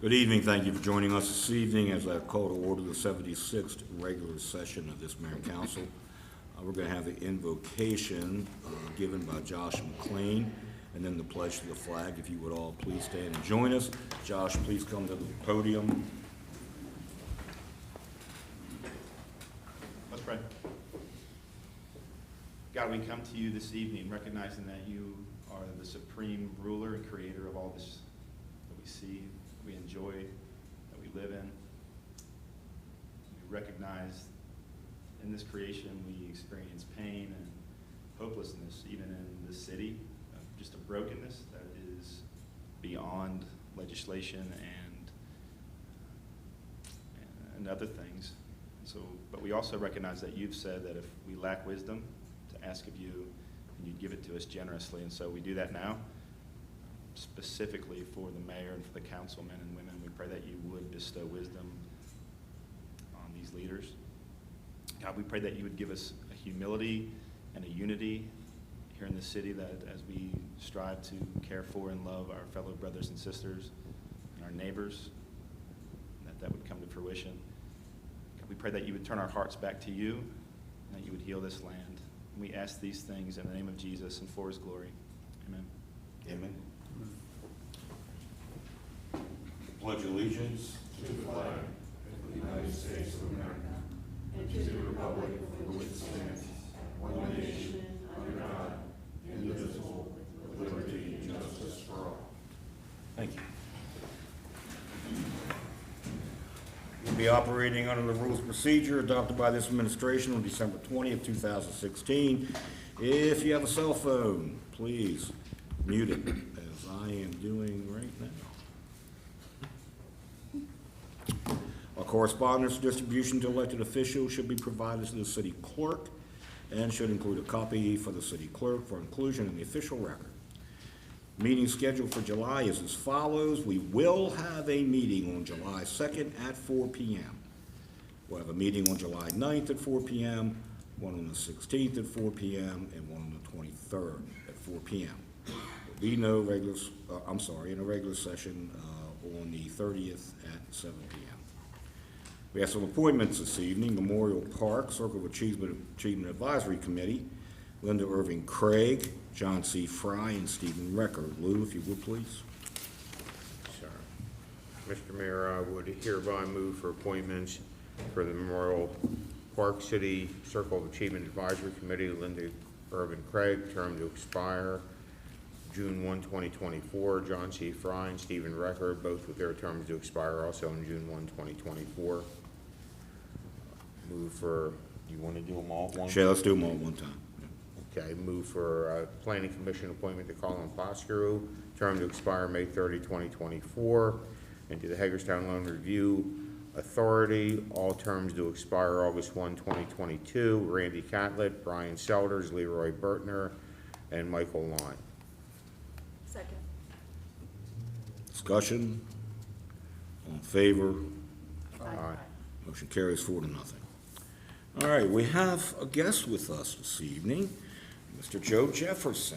Good evening. Thank you for joining us this evening as I call to order the 76th regular session of this Mayor and Council. We're going to have the invocation given by Josh McLean and then the pledge to the flag. If you would all please stand and join us. Josh, please come to the podium. Let's pray. God, we come to you this evening recognizing that you are the supreme ruler and creator of all this that we see, we enjoy, that we live in. We recognize in this creation we experience pain and hopelessness, even in this city, just a brokenness that is beyond legislation and other things. So, but we also recognize that you've said that if we lack wisdom, to ask of you, and you'd give it to us generously. And so we do that now, specifically for the mayor and for the councilmen and women. We pray that you would bestow wisdom on these leaders. God, we pray that you would give us a humility and a unity here in the city, that as we strive to care for and love our fellow brothers and sisters and our neighbors, that would come to fruition. God, we pray that you would turn our hearts back to you and that you would heal this land. And we ask these things in the name of Jesus and for his glory. Amen. Amen. Pledge allegiance to the flag of the United States of America and to the republic for which it stands, one nation, under God, indivisible, with liberty and justice for all. Thank you. We'll be operating under the rules of procedure adopted by this administration on December 20th, 2016. If you have a cell phone, please mute it, as I am doing right now. Our correspondence distribution to elected officials should be provided to the city clerk and should include a copy for the city clerk for inclusion in the official record. Meeting scheduled for July is as follows. We will have a meeting on July 2nd at 4 p.m. We'll have a meeting on July 9th at 4 p.m., one on the 16th at 4 p.m., and one on the 23rd at 4 p.m. There'll be no regular, in a regular session on the 30th at 7 p.m. We have some appointments this evening. Memorial Park Circle of Achievement Advisory Committee, Linda Irving Craig, John C. Fry, and Stephen Recker. Lou, if you would, please. Sir. Mr. Mayor, I would hereby move for appointments for the Memorial Park City Circle of Achievement Advisory Committee, Linda Irving Craig, term to expire June 1, 2024. John C. Fry and Stephen Recker, both with their terms to expire also on June 1, 2024. Move for, you want to do them all at once? Sure, let's do them all at one time. Okay, move for Planning Commission appointment to Colin Poskeru, term to expire May 30, 2024, and to the Hagerstown Loan Review Authority, all terms to expire August 1, 2022, Randy Catlett, Brian Selders, Leroy Bertner, and Michael Lyon. Second. Discussion? All in favor? Aye. Motion carries 4-0. All right, we have a guest with us this evening, Mr. Joe Jefferson.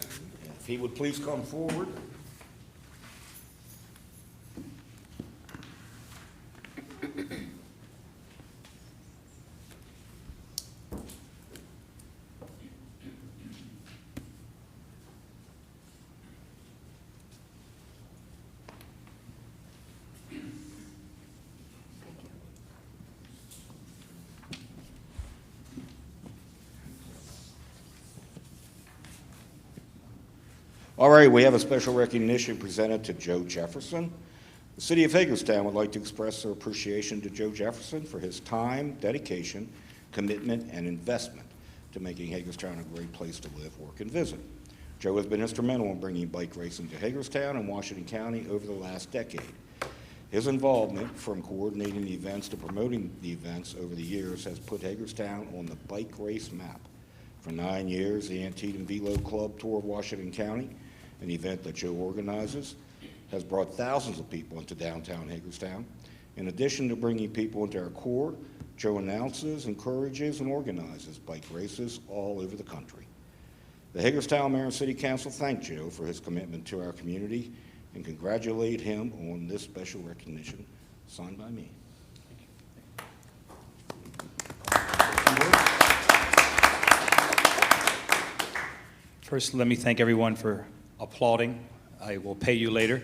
If he would please come forward. All right, we have a special recognition presented to Joe Jefferson. The City of Hagerstown would like to express their appreciation to Joe Jefferson for his time, dedication, commitment, and investment to making Hagerstown a great place to live, work, and visit. Joe has been instrumental in bringing bike racing to Hagerstown and Washington County over the last decade. His involvement, from coordinating the events to promoting the events over the years, has put Hagerstown on the bike race map. For 9 years, the Antietam Velo Club Tour of Washington County, an event that Joe organizes, has brought thousands of people into downtown Hagerstown. In addition to bringing people into our core, Joe announces, encourages, and organizes bike races all over the country. The Hagerstown Mayor and City Council thank Joe for his commitment to our community and congratulate him on this special recognition, signed by me. First, let me thank everyone for applauding. I will pay you later.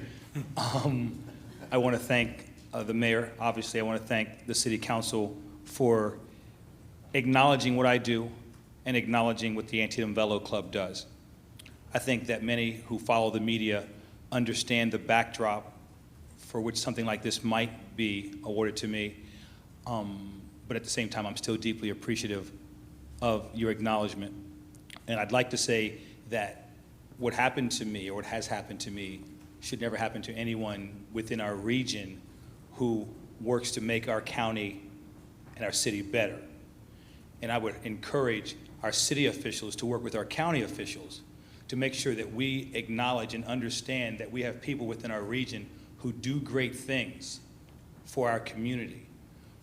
I want to thank the mayor. Obviously, I want to thank the city council for acknowledging what I do and acknowledging what the Antietam Velo Club does. I think that many who follow the media understand the backdrop for which something like this might be awarded to me. But at the same time, I'm still deeply appreciative of your acknowledgement. And I'd like to say that what happened to me, or what has happened to me, should never happen to anyone within our region who works to make our county and our city better. And I would encourage our city officials to work with our county officials to make sure that we acknowledge and understand that we have people within our region who do great things for our community.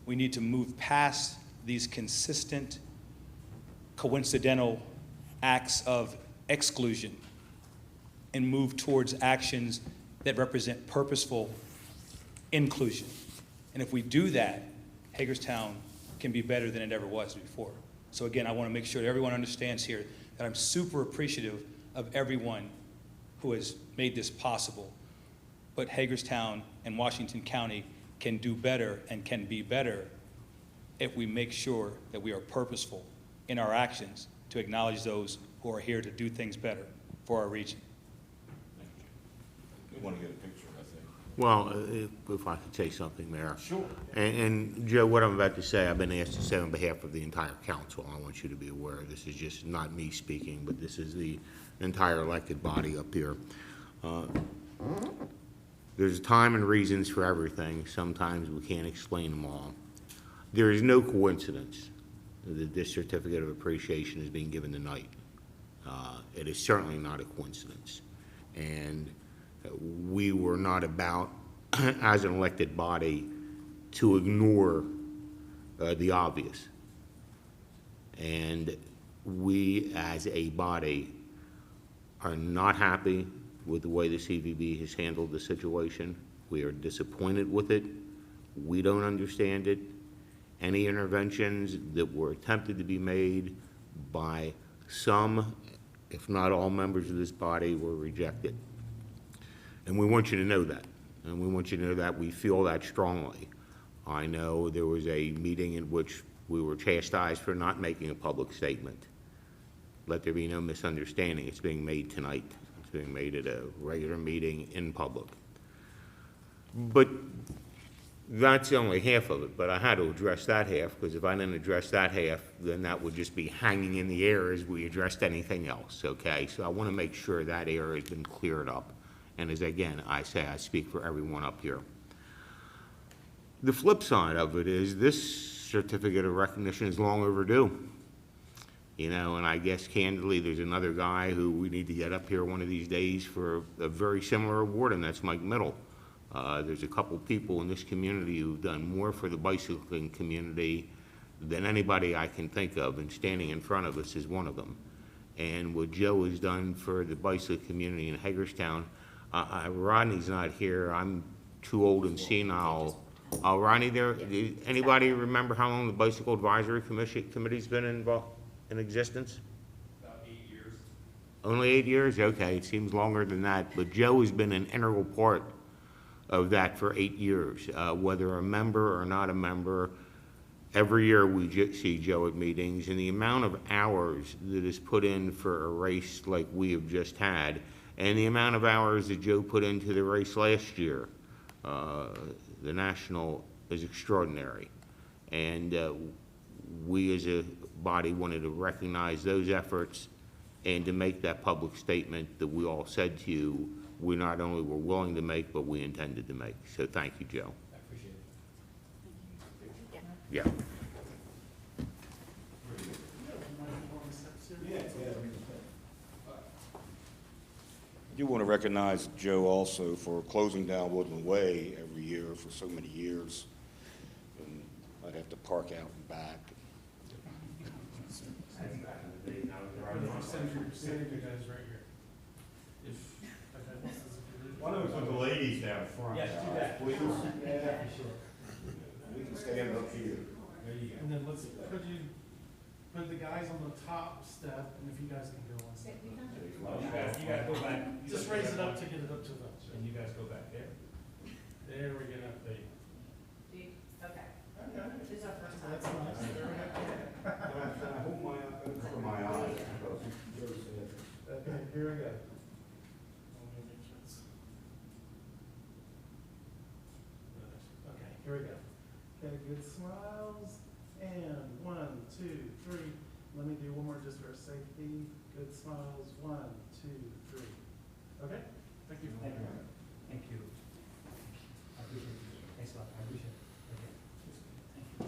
We need to move past these consistent, coincidental acts of exclusion and move towards actions that represent purposeful inclusion. And if we do that, Hagerstown can be better than it ever was before. So again, I want to make sure that everyone understands here that I'm super appreciative of everyone who has made this possible. But Hagerstown and Washington County can do better and can be better if we make sure that we are purposeful in our actions to acknowledge those who are here to do things better for our region. We want to get a picture, I think. Well, if I could say something, Mayor. Sure. And Joe, what I'm about to say, I've been asked to say on behalf of the entire council. I want you to be aware, this is just not me speaking, but this is the entire elected body up here. There's time and reasons for everything. Sometimes we can't explain them all. There is no coincidence that this certificate of appreciation is being given tonight. It is certainly not a coincidence. And we were not about, as an elected body, to ignore the obvious. And we, as a body, are not happy with the way the CVB has handled the situation. We are disappointed with it. We don't understand it. Any interventions that were attempted to be made by some, if not all members of this body, were rejected. And we want you to know that. And we want you to know that we feel that strongly. I know there was a meeting in which we were chastised for not making a public statement. Let there be no misunderstanding. It's being made tonight. It's being made at a regular meeting in public. But that's only half of it, but I had to address that half, because if I didn't address that half, then that would just be hanging in the air as we addressed anything else, okay? So I want to make sure that air has been cleared up. And as again, I say, I speak for everyone up here. The flip side of it is this certificate of recognition is long overdue. You know, and I guess candidly, there's another guy who we need to get up here one of these days for a very similar award, and that's Mike Middle. There's a couple people in this community who've done more for the bicycling community than anybody I can think of, and standing in front of us is one of them. And what Joe has done for the bicycle community in Hagerstown, Rodney's not here. I'm too old and senile. Rodney, anybody remember how long the Bicycle Advisory Committee's been in existence? About 8 years. Only 8 years? Okay, it seems longer than that. But Joe has been an integral part of that for 8 years. Whether a member or not a member, every year we see Joe at meetings, and the amount of hours that is put in for a race like we have just had, and the amount of hours that Joe put into the race last year, the National, is extraordinary. And we as a body wanted to recognize those efforts and to make that public statement that we all said to you we not only were willing to make, but we intended to make. So thank you, Joe. I appreciate it. Yeah. I do want to recognize Joe also for closing down Woodland Way every year for so many years. And I'd have to park out and back. Send you guys right here. If, okay, this is a good One of them's with the ladies down front. Yes, do that. Please. Yeah, sure. We can stand up here. There you go. And then let's put the guys on the top step, and if you guys can go on. Oh, you guys go back. Just raise it up to get it up to the. And you guys go back there. There we go, there you Okay. go. This is our first time. That's nice. There we go. Can I hold my, cover my eyes? Because Joe said. Okay, here we go. Let me make sure it's- Okay, here we go. Okay, good smiles, and 1, 2, 3. Let me do one more just for safety. Good smiles, 1, 2, 3. Okay, thank you. Thank you. Thank you. I appreciate it. Thanks a lot. I appreciate it. Okay. Thank you.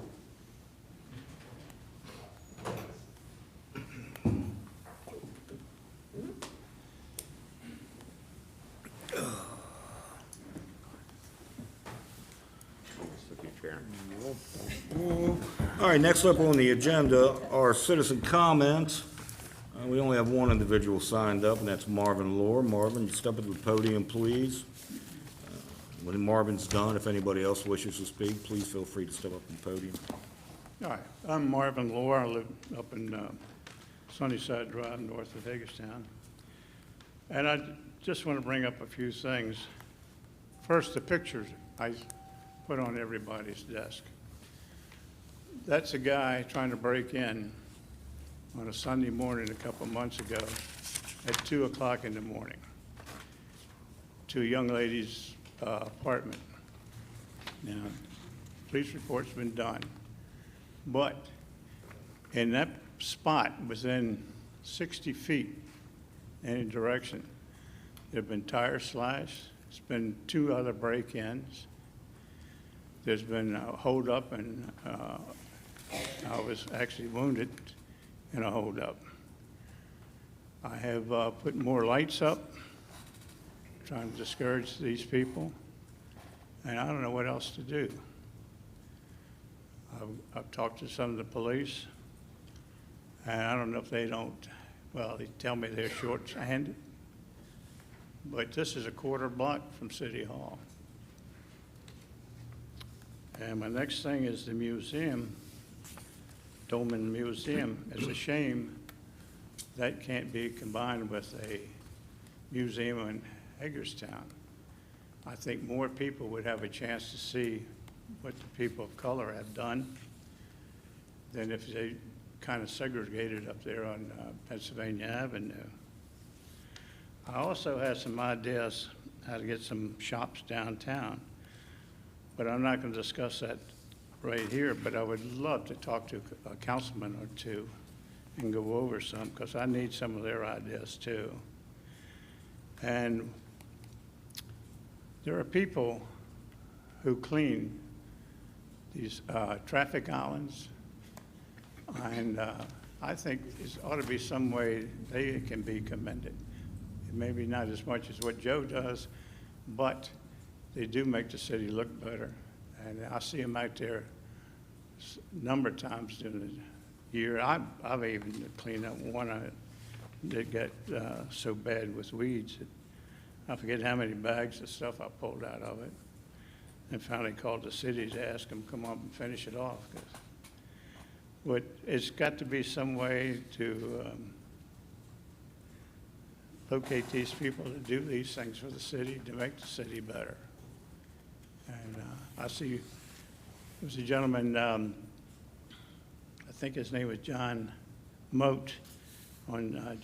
Mr. Chair. All right, next up on the agenda are citizen comments. We only have one individual signed up, and that's Marvin Lohr. Marvin, you step up to the podium, please. When Marvin's done, if anybody else wishes to speak, please feel free to step up to the podium. Hi, I'm Marvin Lohr. I live up in Sunnyside Drive, north of Hagerstown. And I just want to bring up a few things. First, the pictures I put on everybody's desk. That's a guy trying to break in on a Sunday morning a couple months ago at 2 o'clock in the morning to a young lady's apartment. Now, police report's been done, but in that spot within 60 feet any direction, there have been tires slashed. There's been 2 other break-ins. There's been a hold-up, and I was actually wounded in a hold-up. I have put more lights up, trying to discourage these people, and I don't know what else to do. I've talked to some of the police, and I don't know if they don't, well, they tell me they're short-handed, but this is a quarter block from City Hall. And my next thing is the museum, Dolman Museum. It's a shame that can't be combined with a museum in Hagerstown. I think more people would have a chance to see what the people of color have done than if they kind of segregated up there on Pennsylvania Avenue. I also have some ideas how to get some shops downtown, but I'm not going to discuss that right here, but I would love to talk to a councilman or two and go over some, because I need some of their ideas too. And there are people who clean these traffic islands, and I think there ought to be some way they can be commended. Maybe not as much as what Joe does, but they do make the city look better. And I see them out there a number of times during the year. I've even cleaned up one that got so bad with weeds that I forget how many bags of stuff I pulled out of it, and finally called the city to ask them to come up and finish it off. But it's got to be some way to locate these people to do these things for the city, to make the city better. And I see, there was a gentleman, I think his name was John Moat, on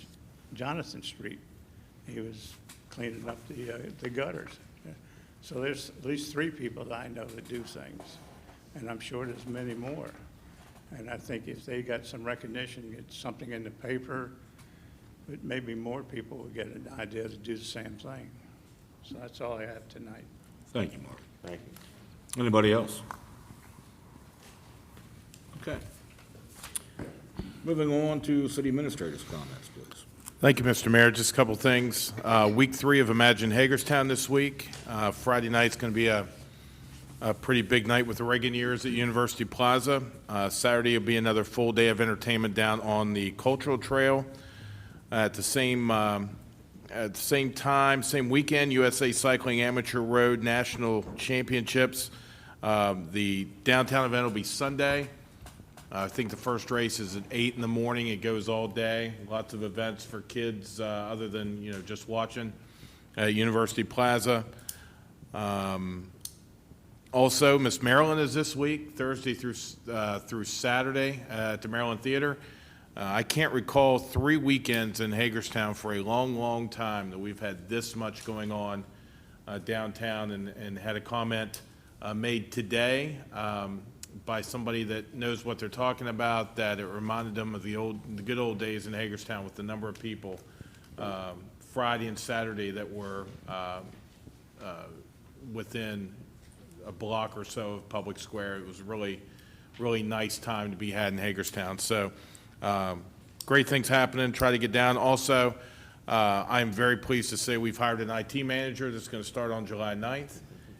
Jonathan Street. He was cleaning up the gutters. So there's at least 3 people that I know that do things, and I'm sure there's many more. And I think if they got some recognition, get something in the paper, but maybe more people will get an idea to do the same thing. So that's all I have tonight. Thank you, Mark. Thank you. Anybody else? Okay. Moving on to city administrator's comments, please. Thank you, Mr. Mayor. Just a couple things. Week 3 of Imagine Hagerstown this week. Friday night's going to be a pretty big night with the Reagan Years at University Plaza. Saturday will be another full day of entertainment down on the Cultural Trail. At the same At the same time, same weekend, USA Cycling Amateur Road National Championships. The downtown event will be Sunday. I think the first race is at 8 in the morning. It goes all day. Lots of events for kids other than, just watching at University Plaza. Also, Miss Maryland is this week, Thursday through Saturday at the Maryland Theater. I can't recall 3 weekends in Hagerstown for a long, long time that we've had this much going on downtown, and had a comment made today by somebody that knows what they're talking about, that it reminded them of the good old days in Hagerstown with the number of people Friday and Saturday that were within a block or so of Public Square. It was really, really nice time to be had in Hagerstown. So great things happening. Try to get down. Also, I am very pleased to say we've hired an IT manager that's going to start on July 9th,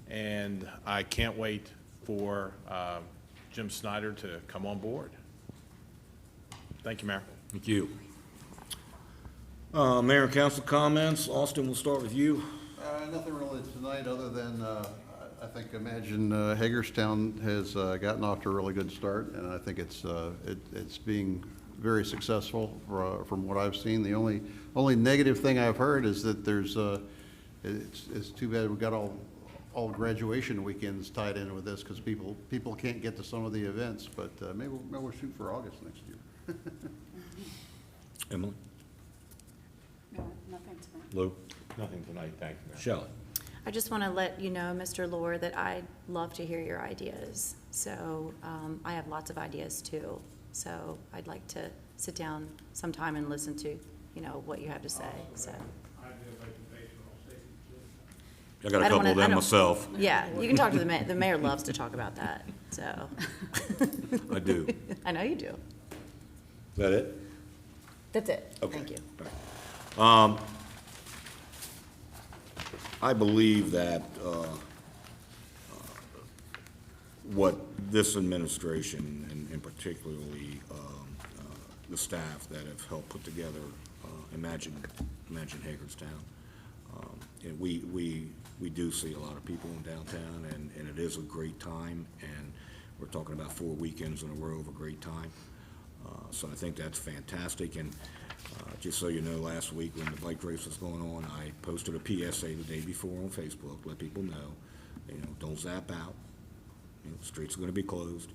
and I can't wait for Jim Snyder to come on board. Thank you, Mayor. Thank you. Mayor and council comments. Austin, we'll start with you. Nothing really tonight, other than, I think, imagine Hagerstown has gotten off to a really good start, and I think it's being very successful from what I've seen. The only negative thing I've heard is that there's, it's too bad we got all graduation weekends tied in with this, because people can't get to some of the events, but maybe we'll shoot for August next year. Emily? No, nothing tonight. Lou? Nothing tonight, thank you, Mayor. Shelley? I just want to let you know, Mr. Lohr, that I love to hear your ideas. So I have lots of ideas too. So I'd like to sit down sometime and listen to, what you have to say. So I got a I don't couple of wanna- I them don't- myself. yeah, you can talk to the mayor. The mayor loves to talk about that. So I do. I know you do. Is that it? That's it. Okay. Thank you. I believe that what this administration, and particularly the staff that have helped put together Imagine Hagerstown, and we do see a lot of people in downtown, and it is a great time, and we're talking about 4 weekends in a row of a great time. So I think that's fantastic. And just so you know, last week when the bike race was going on, I posted a PSA the day before on Facebook, let people know, don't zap out. The streets are going to be closed.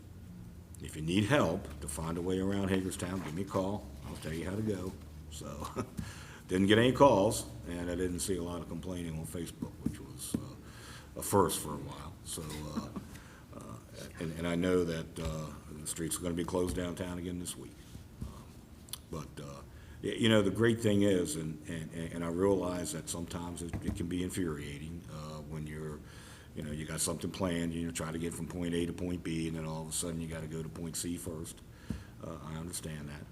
If you need help to find a way around Hagerstown, give me a call. I'll tell you how to go. So, didn't get any calls, and I didn't see a lot of complaining on Facebook, which was a first for a while. So, and I know that the streets are going to be closed downtown again this week. But the great thing is, and I realize that sometimes it can be infuriating when you got something planned, you're trying to get from point A to point B, and then all of a sudden you got to go to point C first. I understand that.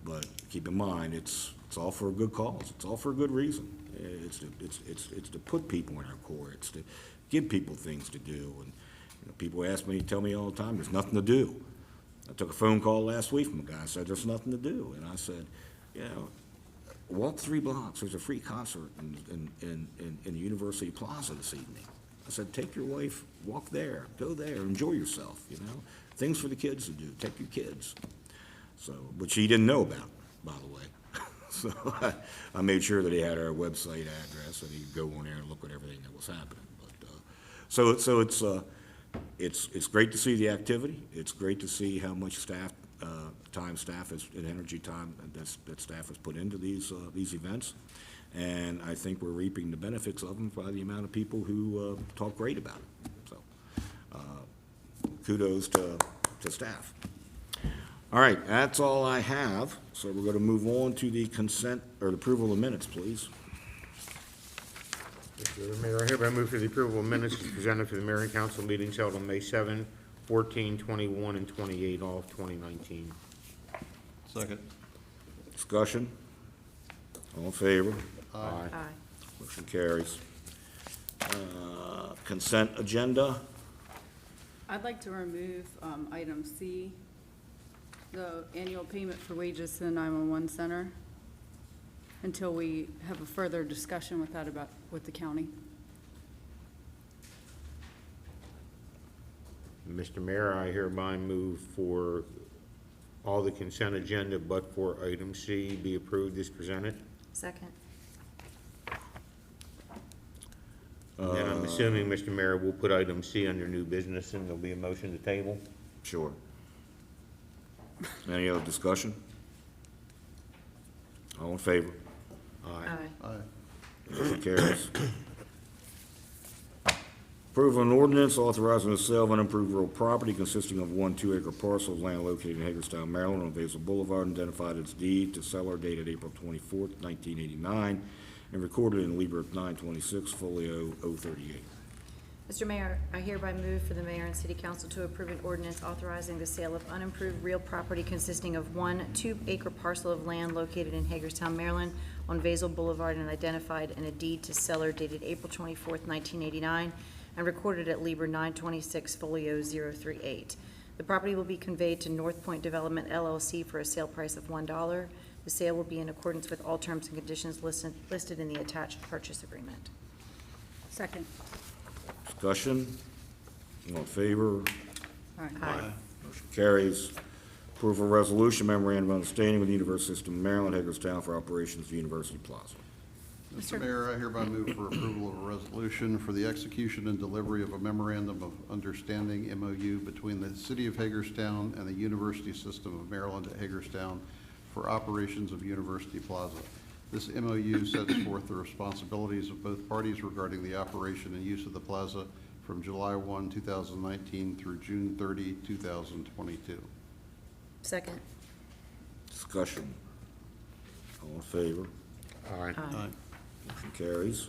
But keep in mind, it's all for a good cause. It's all for a good reason. It's to put people in our core. It's to give people things to do. And people tell me all the time, there's nothing to do. I took a phone call last week from a guy who said there's nothing to do. And I said, walk 3 blocks. There's a free concert in the University Plaza this evening. I said, take your wife, walk there, go there, enjoy yourself, Things for the kids to do. Take your kids. So, which he didn't know about, by the way. So I made sure that he had our website address, and he could go on there and look at everything that was happening. But it's great to see the activity. It's great to see how much staff and energy time that staff has put into these events, and I think we're reaping the benefits of them by the amount of people who talk great about it. So kudos to staff. All right, that's all I have. So we're going to move on to the consent or the approval of minutes, please. Mr. Mayor, I hereby move for the approval of minutes presented for the mayor and council meetings held on May 7, 14, 21, and 28, all of 2019. Second. Discussion? All in favor? Aye. Motion carries. Consent agenda. I'd like to remove item C, the annual payment for wages to the 911 center. until we have a further discussion with that with the county. Mr. Mayor, I hereby move for all the consent agenda but for item C be approved as presented. Second. And then I'm assuming, Mr. Mayor, we'll put item C under new business and there'll be a motion to table. Sure. Any other discussion? All in favor? Aye. Motion carries. Approval of an ordinance authorizing the sale of unimproved real property consisting of one 2-acre parcel of land located in Hagerstown, Maryland, on Basil Boulevard, identified as deed to seller dated April 24th, 1989, and recorded in Libra 926, folio 038. Mr. Mayor, I hereby move for the mayor and city council to approve an ordinance authorizing the sale of unimproved real property consisting of one 2-acre parcel of land located in Hagerstown, Maryland, on Basil Boulevard, and identified in a deed to seller dated April 24th, 1989, and recorded at Libra 926, folio 038. The property will be conveyed to North Point Development LLC for a sale price of $1. The sale will be in accordance with all terms and conditions listed in the attached purchase agreement. Second. Discussion? All in favor? Aye. Motion carries. Approval of resolution memorandum of understanding with the University System of Maryland, Hagerstown, for operations of University Plaza. Mr. Mayor, I hereby move for approval of a resolution for the execution and delivery of a memorandum of understanding, MOU, between the City of Hagerstown and the University System of Maryland at Hagerstown for operations of University Plaza. This MOU sets forth the responsibilities of both parties regarding the operation and use of the plaza from July 1, 2019 through June 30, 2022. Second. Discussion? All in favor? Aye. Motion carries.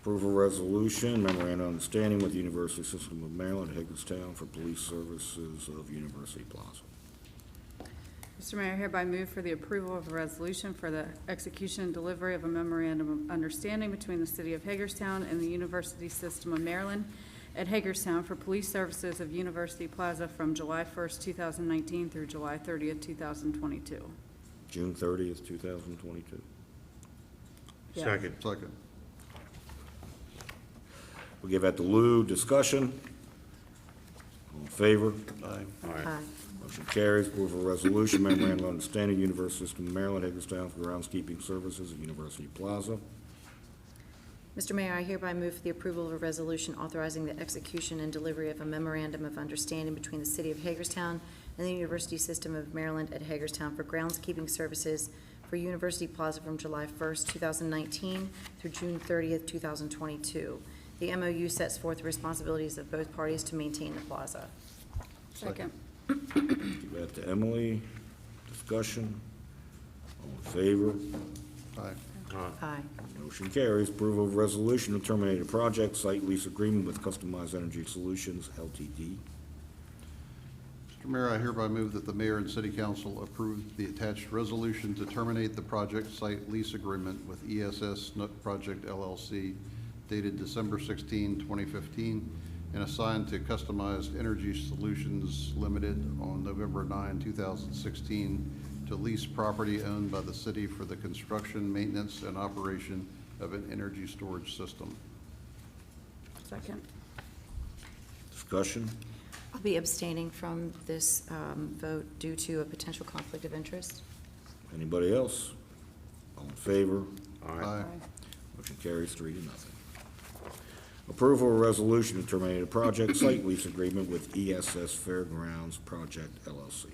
Approval of resolution, memorandum of understanding with the University System of Maryland, Hagerstown, for police services of University Plaza. Mr. Mayor, I hereby move for the approval of a resolution for the execution and delivery of a memorandum of understanding between the City of Hagerstown and the University System of Maryland at Hagerstown for police services of University Plaza from July 1st, 2019 through July 30th, 2022. June 30th, 2022. Yes. Second. Second. We'll give that to Lou. Discussion? All in favor? Aye. Aye. Motion carries. Approval of resolution, memorandum of understanding, University System of Maryland, Hagerstown, for groundskeeping services at University Plaza. Mr. Mayor, I hereby move for the approval of a resolution authorizing the execution and delivery of a memorandum of understanding between the City of Hagerstown and the University System of Maryland at Hagerstown for groundskeeping services for University Plaza from July 1st, 2019 through June 30th, 2022. The MOU sets forth the responsibilities of both parties to maintain the plaza. Second. Give that to Emily. Discussion? All in favor? Aye. Aye. Motion carries. Approval of resolution to terminate a project site lease agreement with Customized Energy Solutions, LTD. Mr. Mayor, I hereby move that the mayor and city council approve the attached resolution to terminate the project site lease agreement with ESS Snook Project LLC dated December 16, 2015, and assigned to Customized Energy Solutions Limited on November 9, 2016, to lease property owned by the city for the construction, maintenance, and operation of an energy storage system. Second. Discussion? I'll be abstaining from this vote due to a potential conflict of interest. Anybody else? All in favor? Aye. Motion carries 3-0. Approval of resolution to terminate a project site lease agreement with ESS Fairgrounds Project LLC.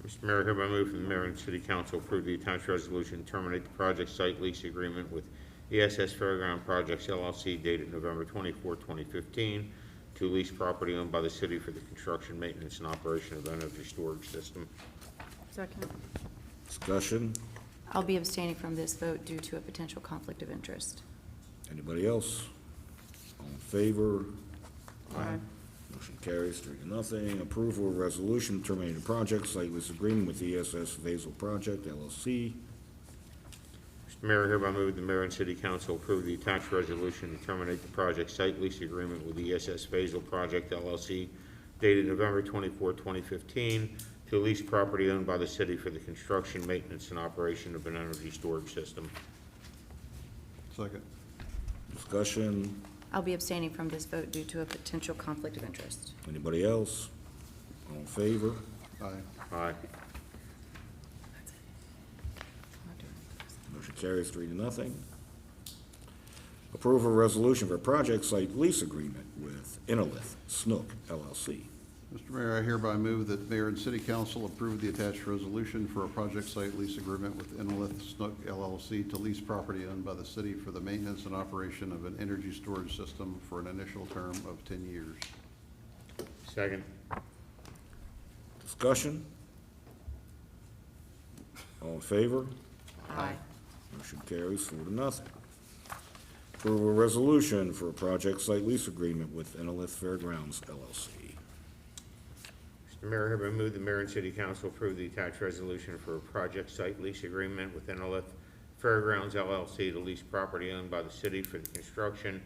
Mr. Mayor, I hereby move from the mayor and city council approve the attached resolution to terminate the project site lease agreement with ESS Fairground Projects LLC dated November 24, 2015, to lease property owned by the city for the construction, maintenance, and operation of energy storage system. Second. Discussion? I'll be abstaining from this vote due to a potential conflict of interest. Anybody else? All in favor? Aye. Motion carries 3-0. Approval of resolution to terminate a project site lease agreement with ESS Basil Project LLC. Mr. Mayor, I hereby move the mayor and city council approve the attached resolution to terminate the project site lease agreement with the ESS Basil Project LLC dated November 24, 2015, to lease property owned by the city for the construction, maintenance, and operation of an energy storage system. Second. Discussion. I'll be abstaining from this vote due to a potential conflict of interest. Anybody else? All in favor? Aye. Aye. Motion carries 3-0. Approval of resolution for project site lease agreement with Inalith Snook LLC. Mr. Mayor, I hereby move that mayor and city council approve the attached resolution for a project site lease agreement with Inalith Snook LLC to lease property owned by the city for the maintenance and operation of an energy storage system for an initial term of 10 years. Second. Discussion. All in favor? Aye. Motion carries 4-0. Approval of resolution for a project site lease agreement with Inalith Fairgrounds LLC. Mr. Mayor, I hereby move the mayor and city council approve the attached resolution for a project site lease agreement with Inalith Fairgrounds LLC to lease property owned by the city for the construction,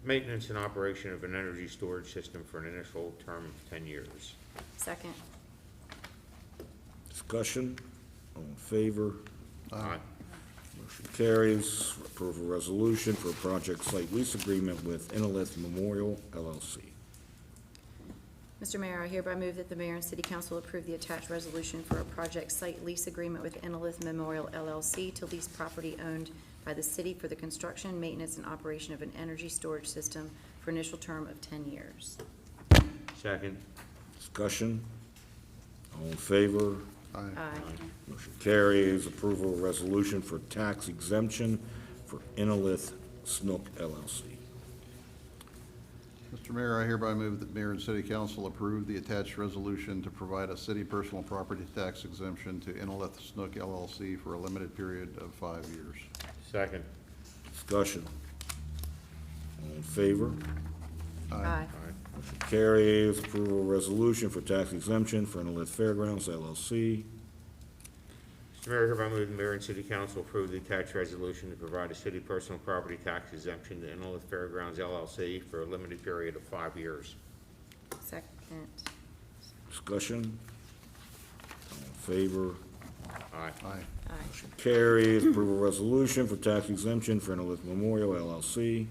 maintenance, and operation of an energy storage system for an initial term of 10 years. Second. Discussion. All in favor? Aye. Motion carries. Approval resolution for a project site lease agreement with Inalith Memorial LLC. Mr. Mayor, I hereby move that the mayor and city council approve the attached resolution for a project site lease agreement with Inalith Memorial LLC to lease property owned by the city for the construction, maintenance, and operation of an energy storage system for initial term of 10 years. Second. Discussion. All in favor? Aye. Aye. Motion carries. Approval of resolution for tax exemption for Inalith Snook LLC. Mr. Mayor, I hereby move that mayor and city council approve the attached resolution to provide a city personal property tax exemption to Inalith Snook LLC for a limited period of 5 years. Second. Discussion. All in favor? Aye. Motion carries. Approval of resolution for tax exemption for Inalith Fairgrounds LLC. Mr. Mayor, I hereby move the mayor and city council approve the attached resolution to provide a city personal property tax exemption to Inalith Fairgrounds LLC for a limited period of 5 years. Second. Discussion. All in favor? Aye. Aye. Aye. Motion carries. Approval of resolution for tax exemption for Inalith Memorial LLC.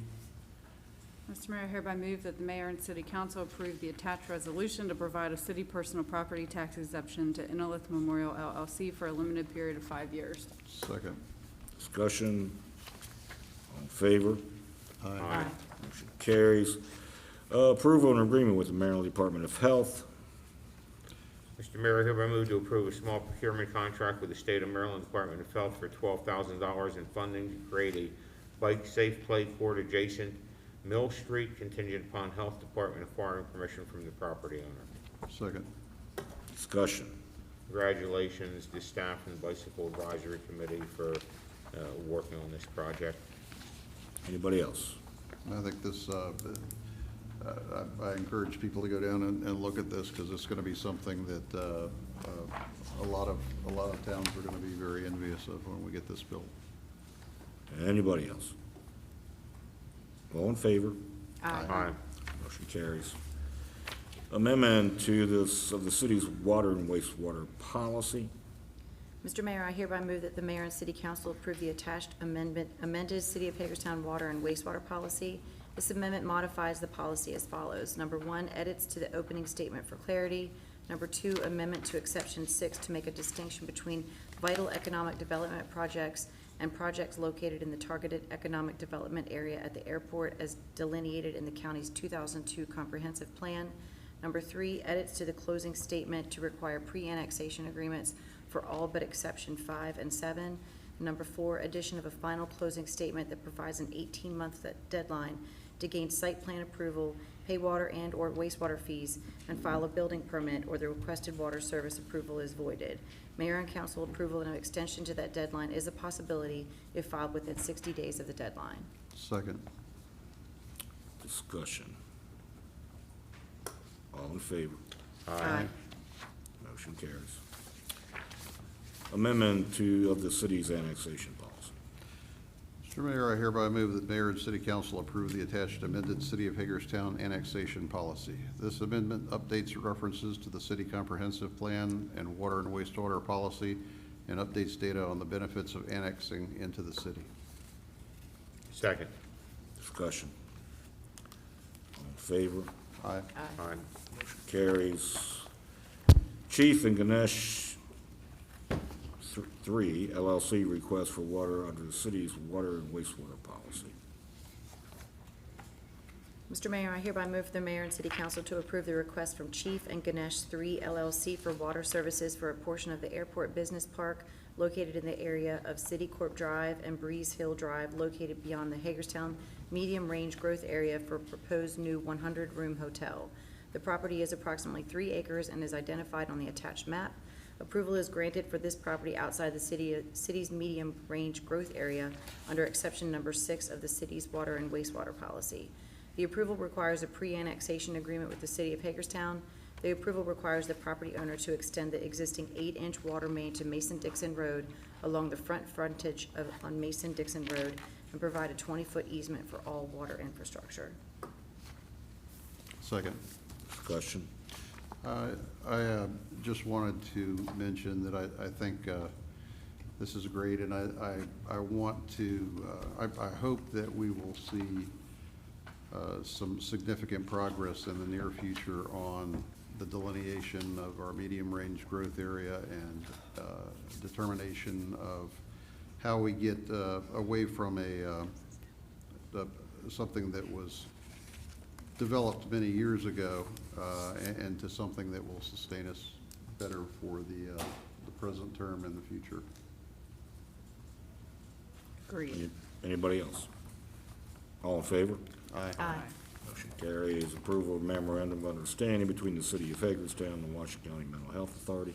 Mr. Mayor, I hereby move that the mayor and city council approve the attached resolution to provide a city personal property tax exemption to Inalith Memorial LLC for a limited period of 5 years. Second. Discussion. All in favor? Aye. Motion carries. Approval and agreement with the Maryland Department of Health. Mr. Mayor, I hereby move to approve a small procurement contract with the State of Maryland Department of Health for $12,000 in funding to create a bike safe play court adjacent Mill Street contingent upon Health Department acquiring permission from the property owner. Second. Discussion. Congratulations to staff and Bicycle Advisory Committee for working on this project. Anybody else? I think this, I encourage people to go down and look at this because it's going to be something that a lot of towns are going to be very envious of when we get this built. Anybody else? All in favor? Aye. Motion carries. Amendment to this, of the city's water and wastewater policy. Mr. Mayor, I hereby move that the mayor and city council approve the attached amended City of Hagerstown water and wastewater policy. This amendment modifies the policy as follows. Number 1, edits to the opening statement for clarity. Number 2, amendment to exception 6 to make a distinction between vital economic development projects and projects located in the targeted economic development area at the airport as delineated in the county's 2002 comprehensive plan. Number 3, edits to the closing statement to require pre-annexation agreements for all but exception 5 and 7. Number 4, addition of a final closing statement that provides an 18-month deadline to gain site plan approval, pay water and or wastewater fees, and file a building permit or the requested water service approval is voided. Mayor and council approval and an extension to that deadline is a possibility if filed within 60 days of the deadline. Second. Discussion. All in favor? Aye. Motion carries. Amendment to, of the city's annexation policy. Mr. Mayor, I hereby move that mayor and city council approve the attached amended City of Hagerstown annexation policy. This amendment updates references to the city comprehensive plan and water and wastewater policy and updates data on the benefits of annexing into the city. Second. Discussion. All in favor? Aye. Aye. Motion carries. Chief and Ganesh 3 LLC request for water under the city's water and wastewater policy. Mr. Mayor, I hereby move for the mayor and city council to approve the request from Chief and Ganesh 3 LLC for water services for a portion of the airport business park located in the area of City Corp Drive and Breeze Hill Drive located beyond the Hagerstown medium range growth area for a proposed new 100-room hotel. The property is approximately 3 acres and is identified on the attached map. Approval is granted for this property outside the city's medium range growth area under exception number 6 of the city's water and wastewater policy. The approval requires a pre-annexation agreement with the city of Hagerstown. The approval requires the property owner to extend the existing 8-inch water main to Mason-Dixon Road along the frontage on Mason-Dixon Road and provide a 20-foot easement for all water infrastructure. Second. Discussion. I just wanted to mention that I think this is great, and I want to, I hope that we will see some significant progress in the near future on the delineation of our medium-range growth area and determination of how we get away from something that was developed many years ago and to something that will sustain us better for the present term and the future. Agreed. Anybody else? All in favor? Aye. Motion carries. Approval of memorandum of understanding between the city of Hagerstown and the Washington County Mental Health Authority.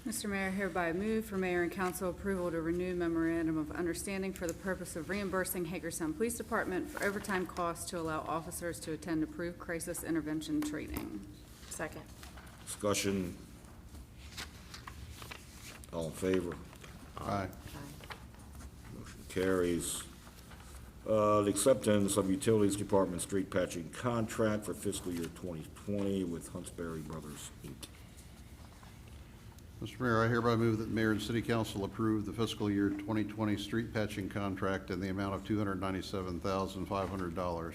Mr. Mayor, hereby move for mayor and council approval to renew memorandum of understanding for the purpose of reimbursing Hagerstown Police Department for overtime costs to allow officers to attend approved crisis intervention training. Second. Discussion. All in favor? Aye. Motion carries. The acceptance of Utilities Department street patching contract for fiscal year 2020 with Huntsberry Brothers, Inc. Mr. Mayor, I hereby move that the mayor and city council approve the fiscal year 2020 street patching contract in the amount of $297,500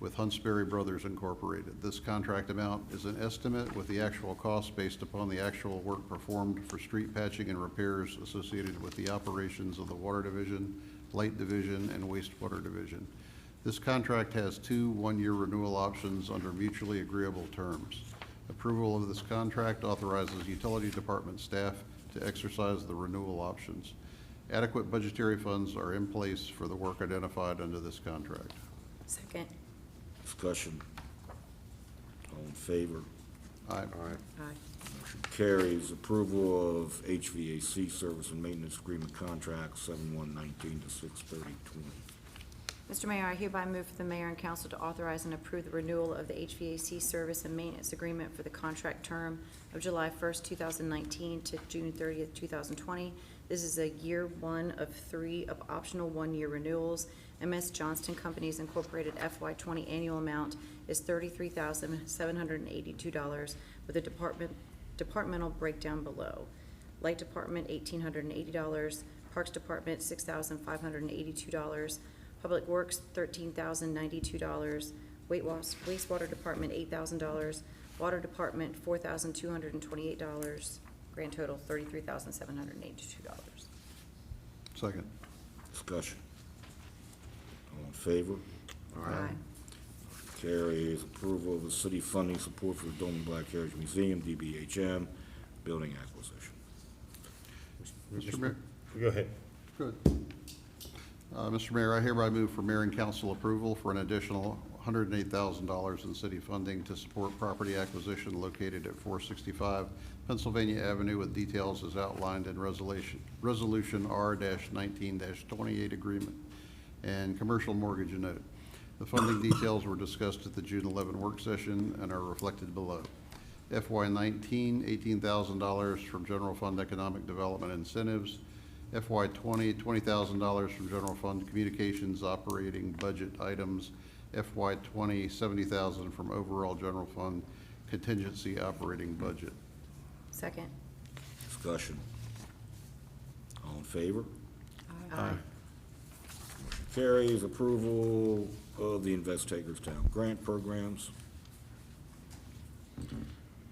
with Huntsberry Brothers Incorporated. This contract amount is an estimate with the actual cost based upon the actual work performed for street patching and repairs associated with the operations of the Water Division, Light Division, and Wastewater Division. This contract has 2 one-year renewal options under mutually agreeable terms. Approval of this contract authorizes utility department staff to exercise the renewal options. Adequate budgetary funds are in place for the work identified under this contract. Second. Discussion. All in favor? Aye. Aye. Motion carries. Approval of HVAC service and maintenance agreement contract 7/1/19 to 6/30/20. Mr. Mayor, I hereby move for the mayor and council to authorize and approve the renewal of the HVAC service and maintenance agreement for the contract term of July 1st, 2019 to June 30th, 2020. This is a year 1 of 3 of optional 1-year renewals. MS Johnston Companies Incorporated FY20 annual amount is $33,782 with a departmental breakdown below. Light Department, $1,880. Parks Department, $6,582. Public Works, $13,092. Wastewater Department, $8,000. Water Department, $4,228. Grand total, $33,782. Second. Discussion. All in favor? Aye. Carries. Approval of the city funding support for the Dolman Black Heritage Museum, DBHM, building acquisition. Mr. Mayor. Go ahead. Good. Mr. Mayor, I hereby move for mayor and council approval for an additional $108,000 in city funding to support property acquisition located at 465 Pennsylvania Avenue with details as outlined in Resolution R-19-28 agreement and commercial mortgage note. The funding details were discussed at the June 11 work session and are reflected below. FY19, $18,000 from general fund economic development incentives, FY '20, $20,000 from general fund communications operating budget items. FY '20, $70,000 from overall general fund contingency operating budget. Second. Discussion. All in favor? Aye. Motion carries. Approval of the Invest Hagerstown grant programs.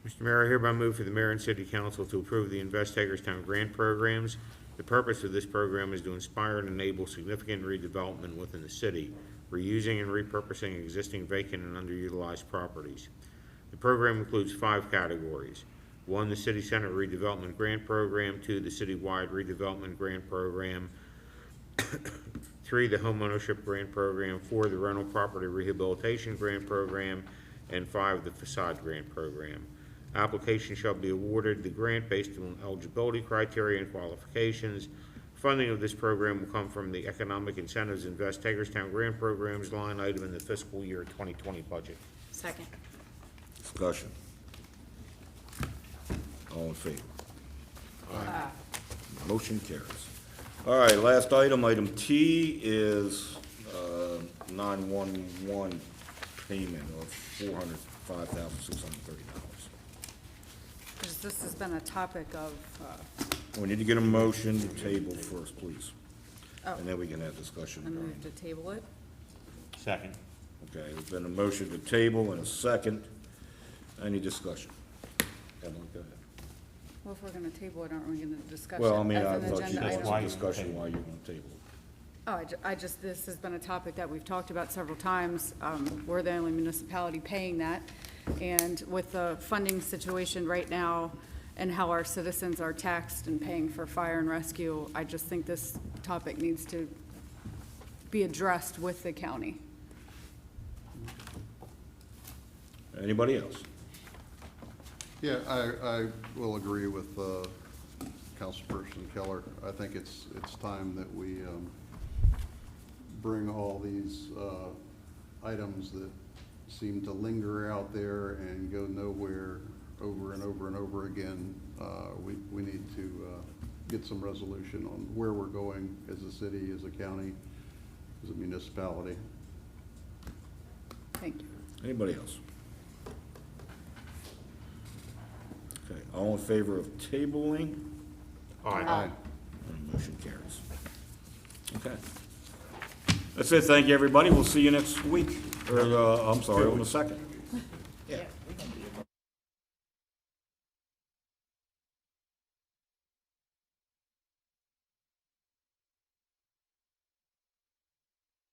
Mr. Mayor, I hereby move for the mayor and city council to approve the Invest Hagerstown grant programs. The purpose of this program is to inspire and enable significant redevelopment within the city, reusing and repurposing existing vacant and underutilized properties. The program includes 5 categories. 1, the City Center Redevelopment Grant Program. 2, the Citywide Redevelopment Grant Program. 3, the Homeownership Grant Program. 4, the Rental Property Rehabilitation Grant Program. And 5, the Facade Grant Program. Application shall be awarded the grant based on eligibility criteria and qualifications. Funding of this program will come from the Economic Incentives Invest Hagerstown Grant Programs line item in the fiscal year 2020 budget. Second. Discussion. All in favor? Aye. Motion carries. All right, last item, item T is 911 payment of $405,630. This has been a topic of, We need to get a motion to table first, please. Oh. And then we can have discussion. I move to table it. Second. Okay, there's been a motion to table and a second. Any discussion? Emily, go ahead. Well, if we're going to table it, aren't we going to discuss it Well, I mean, as I an thought you agenda wanted item? some discussion while you're going to table it. Oh, I just, this has been a topic that we've talked about several times. We're the only municipality paying that. And with the funding situation right now and how our citizens are taxed and paying for fire and rescue, I just think this topic needs to be addressed with the county. Anybody else? Yeah, I will agree with Councilperson Keller. I think it's time that we bring all these items that seem to linger out there and go nowhere over and over and over again. We need to get some resolution on where we're going as a city, as a county, as a municipality. Thank you. Anybody else? Okay, all in favor of tabling? Aye. And motion carries. Okay. That's it. Thank you, everybody. We'll see you next week, or, I'm sorry, on the 2nd.